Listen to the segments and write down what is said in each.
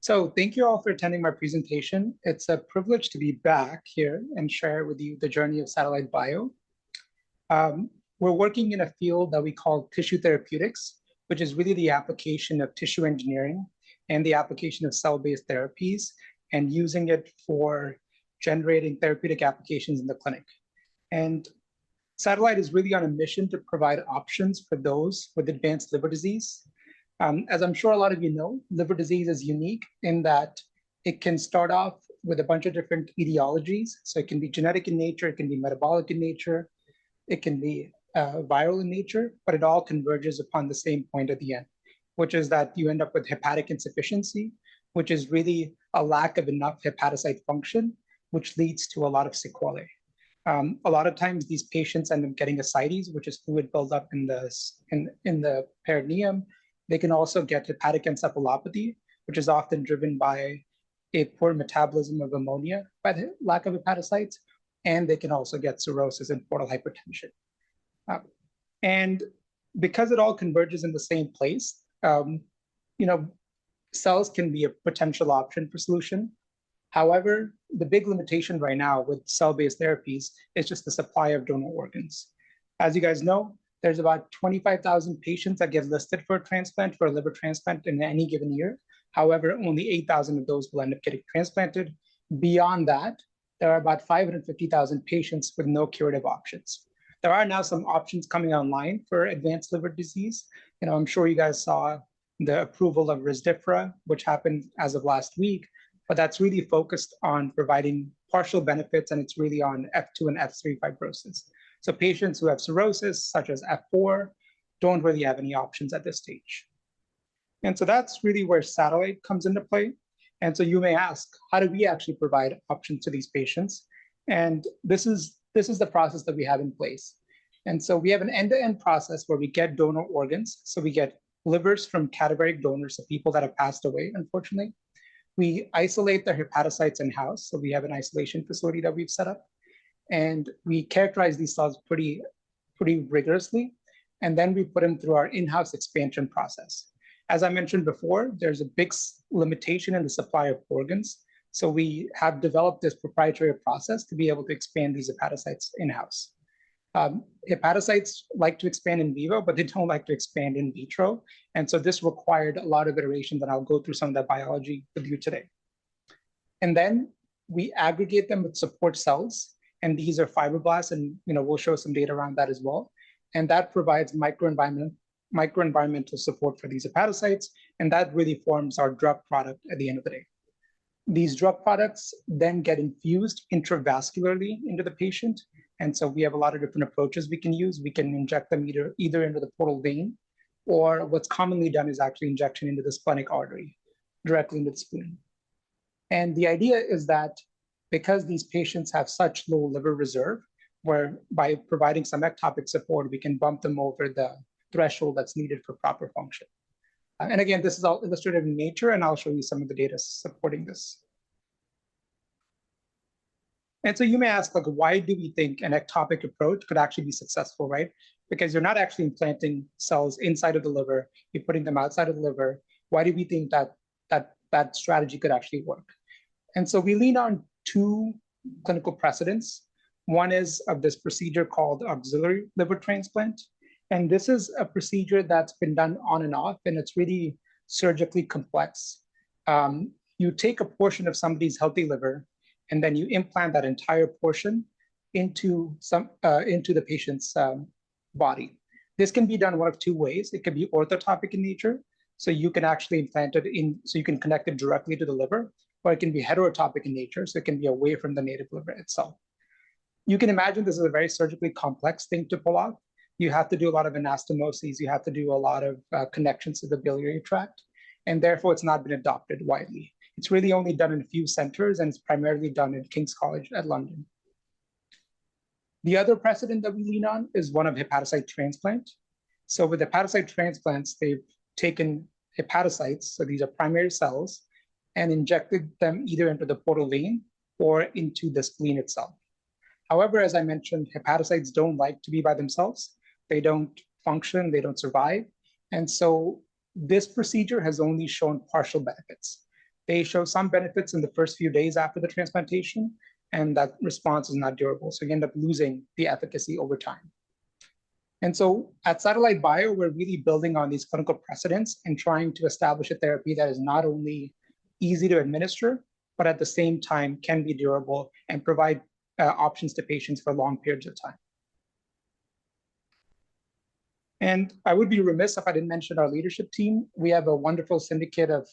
So thank you all for attending my presentation. It's a privilege to be back here and share with you the journey of satellite bio. We're working in a field that we call tissue therapeutics, which is really the application of tissue engineering and the application of cell-based therapies and using it for generating therapeutic applications in the clinic. And Satellite is really on a mission to provide options for those with advanced liver disease. As I'm sure a lot of you know, liver disease is unique in that it can start off with a bunch of different etiologies. So it can be genetic in nature, it can be metabolic in nature, it can be viral in nature, but it all converges upon the same point at the end, which is that you end up with hepatic insufficiency, which is really a lack of enough hepatocyte function, which leads to a lot of sequelae. A lot of times these patients end up getting ascites, which is fluid buildup in the peritoneum. They can also get hepatic encephalopathy, which is often driven by a poor metabolism of ammonia by the lack of hepatocytes. And they can also get cirrhosis and portal hypertension. And because it all converges in the same place, cells can be a potential option for solution. However, the big limitation right now with cell-based therapies is just the supply of donor organs. As you guys know, there's about 25,000 patients that get listed for a transplant, for a liver transplant in any given year. However, only 8,000 of those will end up getting transplanted. Beyond that, there are about 550,000 patients with no curative options. There are now some options coming online for advanced liver disease. I'm sure you guys saw the approval of Rezdiffra, which happened as of last week, but that's really focused on providing partial benefits, and it's really on F2 and F3 fibrosis. So patients who have cirrhosis, such as F4, don't really have any options at this stage. And so that's really where satellite comes into play. And so you may ask, how do we actually provide options to these patients? And this is the process that we have in place. And so we have an end-to-end process where we get donor organs. So we get livers from cadaveric donors, so people that have passed away, unfortunately. We isolate their hepatocytes in-house. So we have an isolation facility that we've set up. And we characterize these cells pretty rigorously. And then we put them through our in-house expansion process. As I mentioned before, there's a big limitation in the supply of organs. So we have developed this proprietary process to be able to expand these hepatocytes in-house. Hepatocytes like to expand in vivo, but they don't like to expand in vitro. And so this required a lot of iterations, and I'll go through some of that biology with you today. And then we aggregate them with support cells, and these are fibroblasts, and we'll show some data around that as well. And that provides microenvironmental support for these hepatocytes, and that really forms our drug product at the end of the day. These drug products then get infused intravascularly into the patient. And so we have a lot of different approaches we can use. We can inject them either into the portal vein, or what's commonly done is actually injection into the splenic artery, directly into the spleen. And the idea is that because these patients have such low liver reserve, where by providing some ectopic support, we can bump them over the threshold that's needed for proper function. And again, this is all illustrative in nature, and I'll show you some of the data supporting this. And so you may ask, why do we think an ectopic approach could actually be successful, right? Because you're not actually implanting cells inside of the liver, you're putting them outside of the liver. Why do we think that strategy could actually work? And so we lean on two clinical precedents. One is of this procedure called auxiliary liver transplant. And this is a procedure that's been done on and off, and it's really surgically complex. You take a portion of somebody's healthy liver, and then you implant that entire portion into the patient's body. This can be done one of two ways. It can be orthotopic in nature, so you can actually implant it so you can connect it directly to the liver, or it can be heterotopic in nature, so it can be away from the native liver itself. You can imagine this is a very surgically complex thing to pull off. You have to do a lot of anastomoses, you have to do a lot of connections to the biliary tract, and therefore it's not been adopted widely. It's really only done in a few centers, and it's primarily done in King's College at London. The other precedent that we lean on is one of hepatocyte transplant. So with hepatocyte transplants, they've taken hepatocytes, so these are primary cells, and injected them either into the portal vein or into the spleen itself. However, as I mentioned, hepatocytes don't like to be by themselves. They don't function, they don't survive. And so this procedure has only shown partial benefits. They show some benefits in the first few days after the transplantation, and that response is not durable. So you end up losing the efficacy over time. And so at Satellite Bio, we're really building on these clinical precedents and trying to establish a therapy that is not only easy to administer, but at the same time can be durable and provide options to patients for long periods of time. And I would be remiss if I didn't mention our leadership team. We have a wonderful syndicate of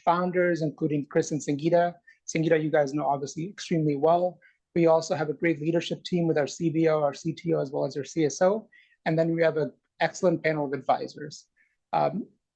founders, including Chris and Sangeeta. Sangeeta, you guys know obviously extremely well. We also have a great leadership team with our CBO, our CTO, as well as our CSO. And then we have an excellent panel of advisors.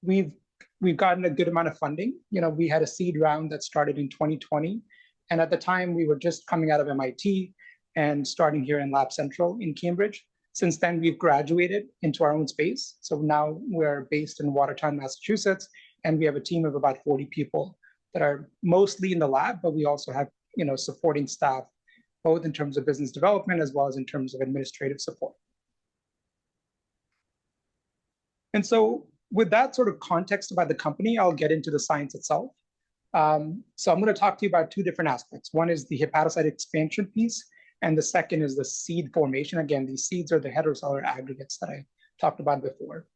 We've gotten a good amount of funding. We had a seed round that started in 2020. And at the time, we were just coming out of MIT and starting here in Lab Central in Cambridge. Since then, we've graduated into our own space. So now we're based in Watertown, Massachusetts, and we have a team of about 40 people that are mostly in the lab, but we also have supporting staff, both in terms of business development as well as in terms of administrative support. And so with that sort of context about the company, I'll get into the science itself. So I'm going to talk to you about two different aspects. One is the hepatocyte expansion piece, and the second is the seed formation. Again, these seeds are the heterocellular aggregates that I talked about before.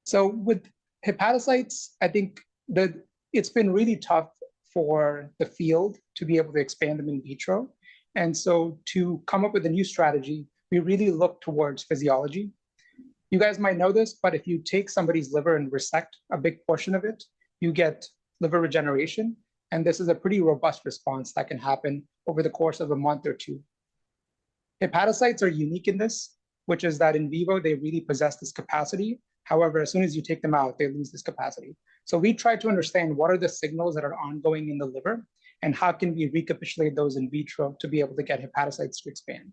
So with hepatocytes, I think that it's been really tough for the field to be able to expand them in vitro. And so to come up with a new strategy, we really look towards physiology. You guys might know this, but if you take somebody's liver and resect a big portion of it, you get liver regeneration. And this is a pretty robust response that can happen over the course of a month or two. Hepatocytes are unique in this, which is that in vivo, they really possess this capacity. However, as soon as you take them out, they lose this capacity. So we try to understand what are the signals that are ongoing in the liver and how can we recapitulate those in vitro to be able to get hepatocytes to expand.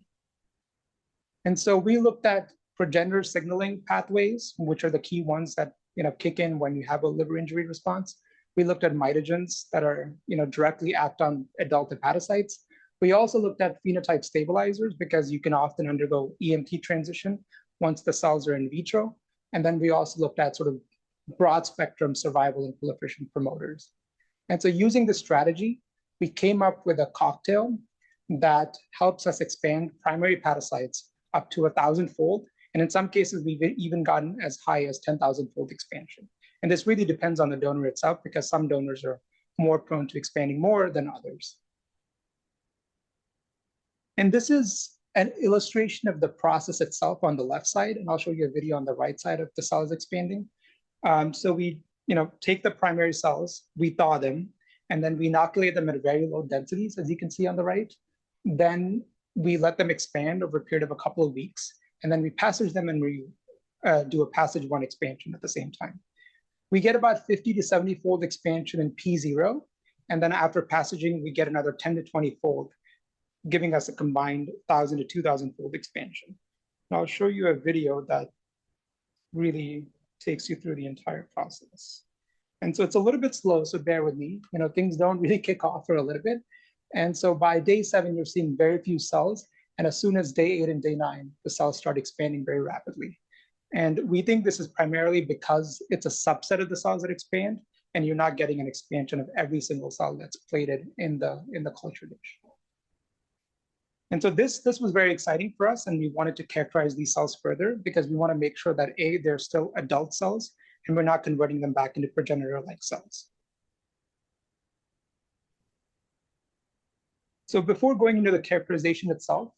And so we looked at progenitor signaling pathways, which are the key ones that kick in when you have a liver injury response. We looked at mitogens that are directly act on adult hepatocytes. We also looked at phenotype stabilizers because you can often undergo EMT transition once the cells are in vitro. And then we also looked at sort of broad spectrum survival and proliferation promoters. And so using this strategy, we came up with a cocktail that helps us expand primary hepatocytes up to 1,000-fold. And in some cases, we've even gotten as high as 10,000-fold expansion. And this really depends on the donor itself because some donors are more prone to expanding more than others. And this is an illustration of the process itself on the left side, and I'll show you a video on the right side of the cells expanding. So we take the primary cells, we thaw them, and then we inoculate them at very low densities, as you can see on the right. Then we let them expand over a period of a couple of weeks, and then we passage them and we do a passage 1 expansion at the same time. We get about 50 to 70-fold expansion in P0, and then after passaging, we get another 10 to 20-fold, giving us a combined 1,000 to 2,000-fold expansion. And I'll show you a video that really takes you through the entire process. And so it's a little bit slow, so bear with me. Things don't really kick off for a little bit. And so by day 7, you're seeing very few cells. And as soon as day 8 and day 9, the cells start expanding very rapidly. And we think this is primarily because it's a subset of the cells that expand, and you're not getting an expansion of every single cell that's plated in the culture dish. And so this was very exciting for us, and we wanted to characterize these cells further because we want to make sure that A, they're still adult cells, and we're not converting them back into progenitor-like cells. So before going into the characterization itself,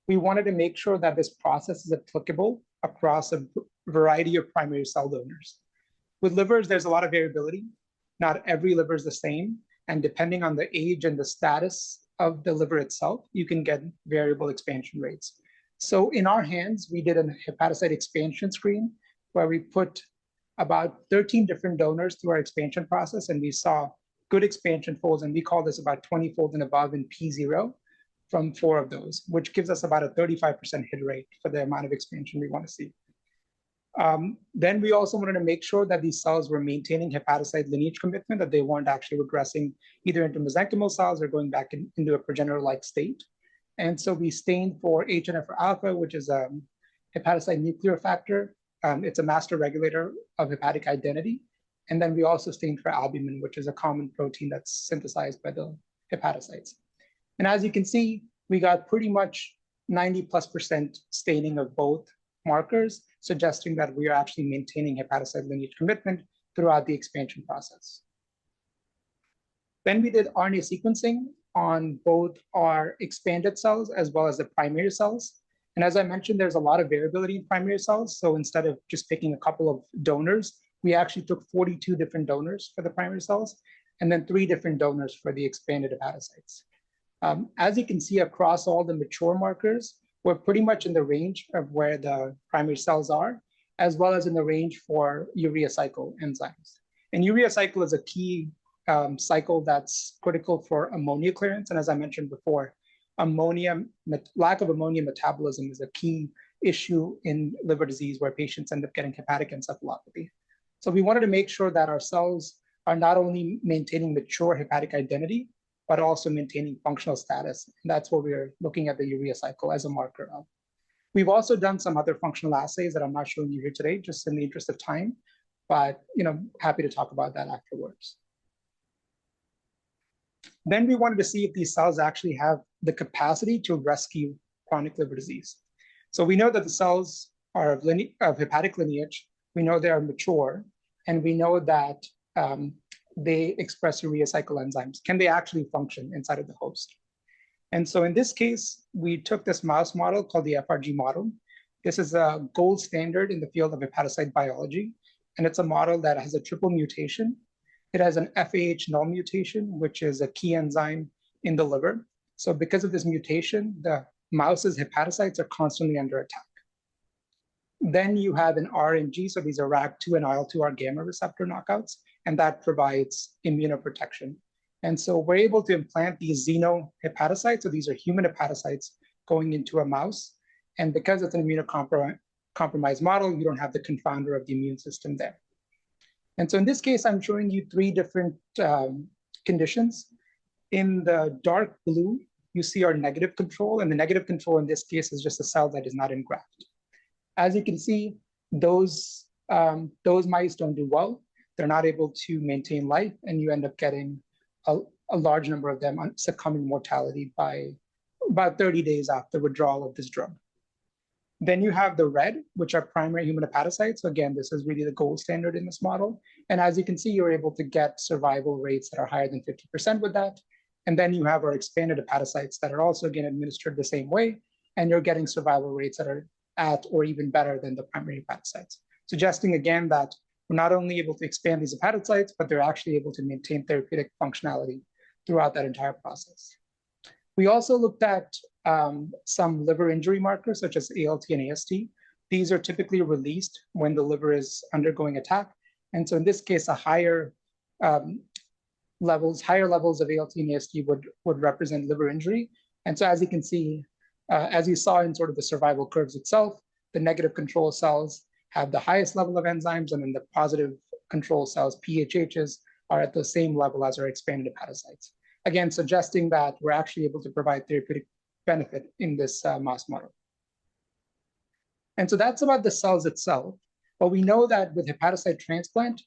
we wanted to make sure that this process is applicable across a variety of primary cell donors. With livers, there's a lot of variability. Not every liver is the same, and depending on the age and the status of the liver itself, you can get variable expansion rates. So in our hands, we did a hepatocyte expansion screen where we put about 13 different donors through our expansion process, and we saw good expansion folds, and we call this about 20-fold and above in P0 from 4 of those, which gives us about a 35% hit rate for the amount of expansion we want to see. Then we also wanted to make sure that these cells were maintaining hepatocyte lineage commitment, that they weren't actually regressing either into mesenchymal cells or going back into a progenitor-like state. And so we stained for HNF alpha, which is a hepatocyte nuclear factor. It's a master regulator of hepatic identity. And then we also stained for albumin, which is a common protein that's synthesized by the hepatocytes. And as you can see, we got pretty much 90+% staining of both markers, suggesting that we are actually maintaining hepatocyte lineage commitment throughout the expansion process. Then we did RNA sequencing on both our expanded cells as well as the primary cells. And as I mentioned, there's a lot of variability in primary cells. So instead of just picking a couple of donors, we actually took 42 different donors for the primary cells, and then 3 different donors for the expanded hepatocytes. As you can see across all the mature markers, we're pretty much in the range of where the primary cells are, as well as in the range for urea cycle enzymes. And urea cycle is a key cycle that's critical for ammonia clearance. And as I mentioned before, lack of ammonia metabolism is a key issue in liver disease where patients end up getting hepatic encephalopathy. So we wanted to make sure that our cells are not only maintaining mature hepatic identity, but also maintaining functional status. And that's what we're looking at the urea cycle as a marker of. We've also done some other functional assays that I'm not showing you here today, just in the interest of time, but happy to talk about that afterwards. Then we wanted to see if these cells actually have the capacity to rescue chronic liver disease. So we know that the cells are of hepatic lineage, we know they are mature, and we know that they express urea cycle enzymes. Can they actually function inside of the host? And so in this case, we took this mouse model called the FRG model. This is a gold standard in the field of hepatocyte biology, and it's a model that has a triple mutation. It has an FAH null mutation, which is a key enzyme in the liver. So because of this mutation, the mouse's hepatocytes are constantly under attack. Then you have an R and G, so these are RAG2 and IL-2R gamma receptor knockouts, and that provides immunoprotection. And so we're able to implant these xenohepatocytes, so these are human hepatocytes going into a mouse. And because it's an immunocompromised model, you don't have the confounder of the immune system there. And so in this case, I'm showing you 3 different conditions. In the dark blue, you see our negative control, and the negative control in this case is just a cell that is not engrafted. As you can see, those mice don't do well. They're not able to maintain life, and you end up getting a large number of them succumbing mortality by about 30 days after withdrawal of this drug. Then you have the red, which are primary human hepatocytes. So again, this is really the gold standard in this model. And as you can see, you're able to get survival rates that are higher than 50% with that. And then you have our expanded hepatocytes that are also, again, administered the same way. And you're getting survival rates that are at or even better than the primary hepatocytes, suggesting again that we're not only able to expand these hepatocytes, but they're actually able to maintain therapeutic functionality throughout that entire process. We also looked at some liver injury markers, such as ALT and AST. These are typically released when the liver is undergoing attack. And so in this case, higher levels of ALT and AST would represent liver injury. And so as you can see, as you saw in sort of the survival curves itself, the negative control cells have the highest level of enzymes, and then the positive control cells, PHHs, are at the same level as our expanded hepatocytes. Again, suggesting that we're actually able to provide therapeutic benefit in this mouse model. And so that's about the cells itself. But we know that with hepatocyte transplant,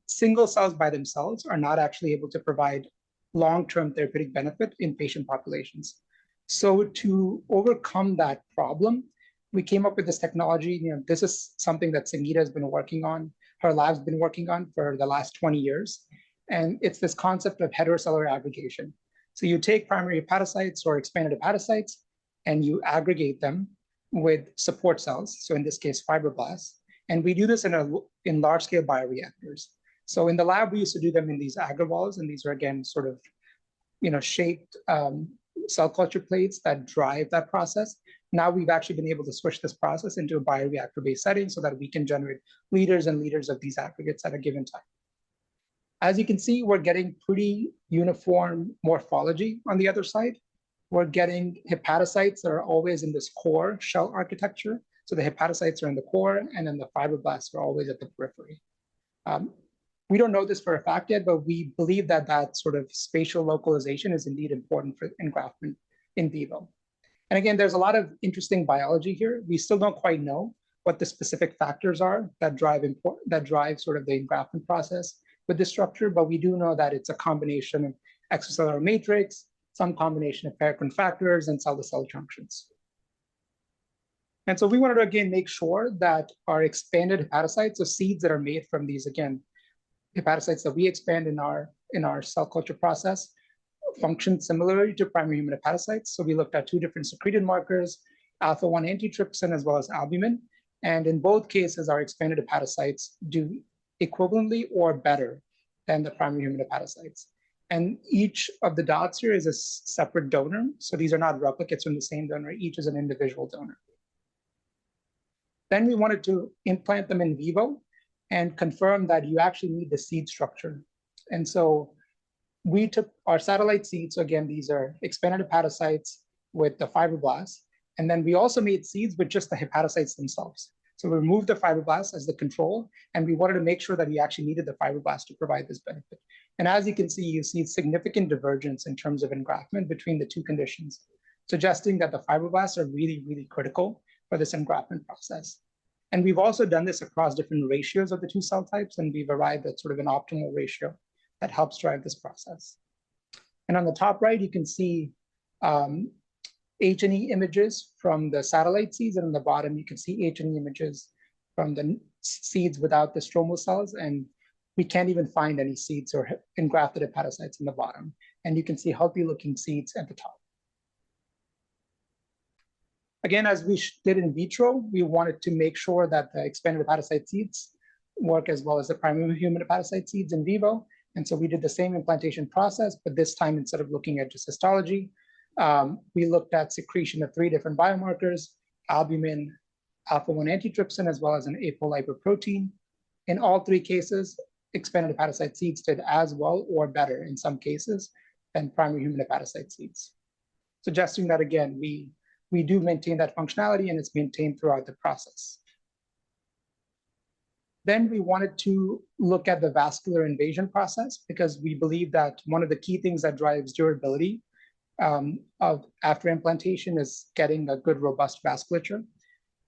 single cells by themselves are not actually able to provide long-term therapeutic benefit in patient populations. So to overcome that problem, we came up with this technology. This is something that Sangeeta has been working on, her lab's been working on for the last 20 years. And it's this concept of heterocellular aggregation. So you take primary hepatocytes or expanded hepatocytes, and you aggregate them with support cells, so in this case, fibroblasts. And we do this in large-scale bioreactors. So in the lab, we used to do them in these agarwals, and these are, again, sort of shaped cell culture plates that drive that process. Now we've actually been able to switch this process into a bioreactor-based setting so that we can generate liters and liters of these aggregates at a given time. As you can see, we're getting pretty uniform morphology on the other side. We're getting hepatocytes that are always in this core shell architecture. So the hepatocytes are in the core, and then the fibroblasts are always at the periphery. We don't know this for a fact yet, but we believe that that sort of spatial localization is indeed important for engraftment in vivo. And again, there's a lot of interesting biology here. We still don't quite know, what the specific factors are that drive sort of the engraftment process with this structure, but we do know that it's a combination of extracellular matrix, some combination of paracrine factors, and cell-to-cell junctions. And so we wanted to, again, make sure that our expanded hepatocytes, so seeds that are made from these, again, hepatocytes that we expand in our cell culture process, function similarly to primary human hepatocytes. So we looked at two different secreted markers, alpha-1 antitrypsin as well as albumin. And in both cases, our expanded hepatocytes do equivalently or better than the primary human hepatocytes. And each of the dots here is a separate donor. So these are not replicates from the same donor. Each is an individual donor. Then we wanted to implant them in vivo and confirm that you actually need the seed structure. And so we took our satellite seeds. So again, these are expanded hepatocytes with the fibroblasts. And then we also made seeds with just the hepatocytes themselves. So we removed the fibroblasts as the control, and we wanted to make sure that we actually needed the fibroblasts to provide this benefit. And as you can see, you see significant divergence in terms of engraftment between the two conditions, suggesting that the fibroblasts are really, really critical for this engraftment process. And we've also done this across different ratios of the two cell types, and we've arrived at sort of an optimal ratio that helps drive this process. And on the top right, you can see H&E images from the satellite seeds, and on the bottom, you can see H&E images from the seeds without the stromal cells, and we can't even find any seeds or engrafted hepatocytes in the bottom. And you can see healthy looking seeds at the top. Again, as we did in vitro, we wanted to make sure that the expanded hepatocyte seeds work as well as the primary human hepatocyte seeds in vivo. And so we did the same implantation process, but this time, instead of looking at just histology, we looked at secretion of 3 different biomarkers: albumin, alpha-1 antitrypsin, as well as an apolipoprotein. In all 3 cases, expanded hepatocyte seeds did as well or better in some cases than primary human hepatocyte seeds, suggesting that, again, we do maintain that functionality and it's maintained throughout the process. Then we wanted to look at the vascular invasion process, because we believe that one of the key things that drives durability of after implantation is getting a good, robust vasculature.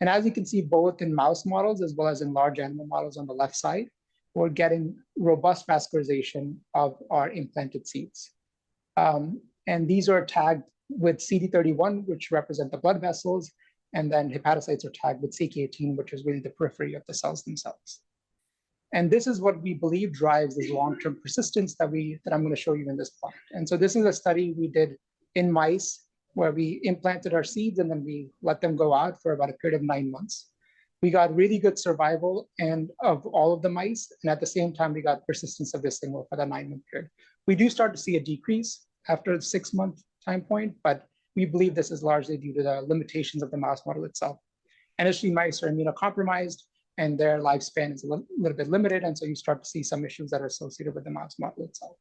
And as you can see, both in mouse models as well as in large animal models on the left side, we're getting robust vascularization of our implanted seeds. And these are tagged with CD31, which represent the blood vessels, and then hepatocytes are tagged with CK18, which is really the periphery of the cells themselves. And this is what we believe drives this long-term persistence that I'm going to show you in this plot. And so this is a study we did in mice where we implanted our seeds and then we let them go out for about a period of 9 months. We got really good survival and of all of the mice, and at the same time, we got persistence of this signal for the 9-month period. We do start to see a decrease after the 6-month time point, but we believe this is largely due to the limitations of the mouse model itself. NHP mice are immunocompromised, and their lifespan is a little bit limited, and so you start to see some issues that are associated with the mouse model itself.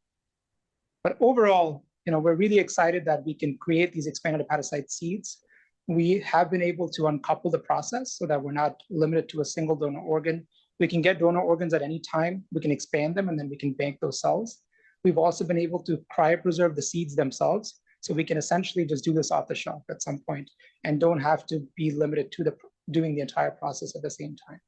But overall, we're really excited that we can create these expanded hepatocyte seeds. We have been able to uncouple the process so that we're not limited to a single donor organ. We can get donor organs at any time. We can expand them, and then we can bank those cells. We've also been able to cryopreserve the seeds themselves, so we can essentially just do this off the shelf at some point and don't have to be limited to doing the entire process at the same time.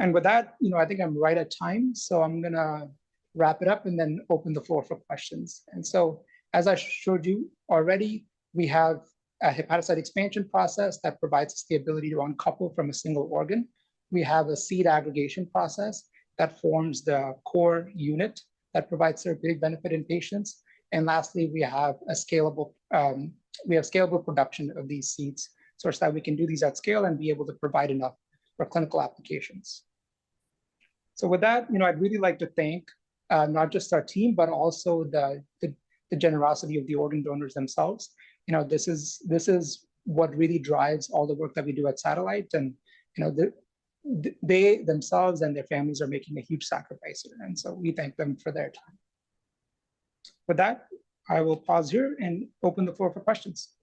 And with that, I think I'm right at time, so I'm gonna wrap it up and then open the floor for questions. And so, as I showed you already, we have a hepatocyte expansion process that provides us the ability to uncouple from a single organ. We have a seed aggregation process that forms the core unit that provides therapeutic benefit in patients. And lastly, we have a scalable production of these seeds such that we can do these at scale and be able to provide enough for clinical applications. So with that, I'd really like to thank not just our team, but also the generosity of the organ donors themselves. This is what really drives all the work that we do at Satellite, and they themselves and their families are making a huge sacrifice here, and so we thank them for their time. With that, I will pause here and open the floor for questions.